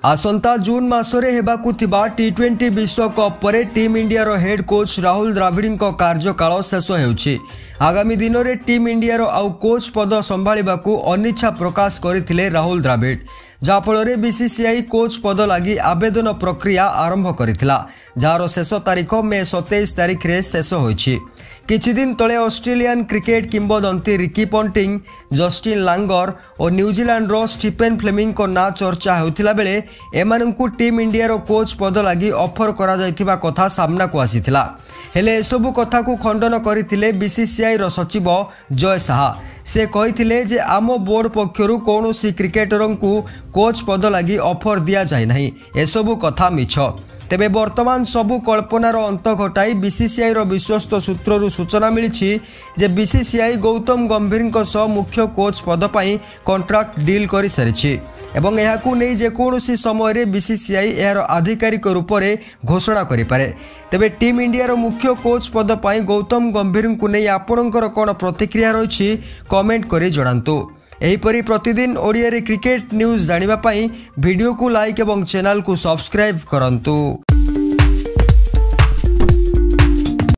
आसंता जून मासरे हेबाकु थिबा टी20 विश्वकप पर team India head coach Rahul Dravida कार्यकाल शेष होउछि। आगामी दिन में टीम इंडिया आउ कोच पद संभाळिबाकु अनिच्छा प्रकाश करथिले राहुल द्राविड़, जाफल बीसीसीआई कोच पद लगी आवेदन प्रक्रिया आरंभ करथिला, जार शेष तारीख मे 27 तारीख रे शेष होइछि। किछि दिन तले ऑस्ट्रेलियन क्रिकेट किंबदंती रिकी पंटिंग, जस्टिन लांगर और न्यूजीलैंड रो स्टीफेन फ्लेमिंग को ना चर्चा होतिला बेले एमानंकु टीम इंडिया रो कोच पद लगी ऑफर करा जायथिबा कथा सामना को आसीथिला। हेले एसबु कथा को खंडन करथिले बीसीसीआई रो सचिव जय साहा। से कहिथिले जे आम बोर्ड पक्षरु कोनोसी क्रिकेटरन को कोच पद लगी ऑफर दिया जाय नाही, एसबु कथा मिछ। तेबे वर्तमान सबु कल्पनार अंत घटाई बीसीसीआई रो विश्वस्त सूत्ररु सूचना मिली जे बीसीसीआई गौतम गंभीर सह मुख्य कोच पद पर कॉन्ट्रैक्ट डील कर सारी एवं यहाकू नहीं जेकोसी समय बीसीसीआई यार आधिकारिक रूप से घोषणा करें। तेबे टीम इंडिया मुख्य कोच पद पर गौतम गंभीर को नहीं आपणकर कौन प्रतिक्रिया रही कमेंट कर जणातु। एहीपरि प्रतिदिन ओडिया रे क्रिकेट न्यूज जानिबा पई वीडियो को लाइक एवं चैनल को सब्सक्राइब करंतु।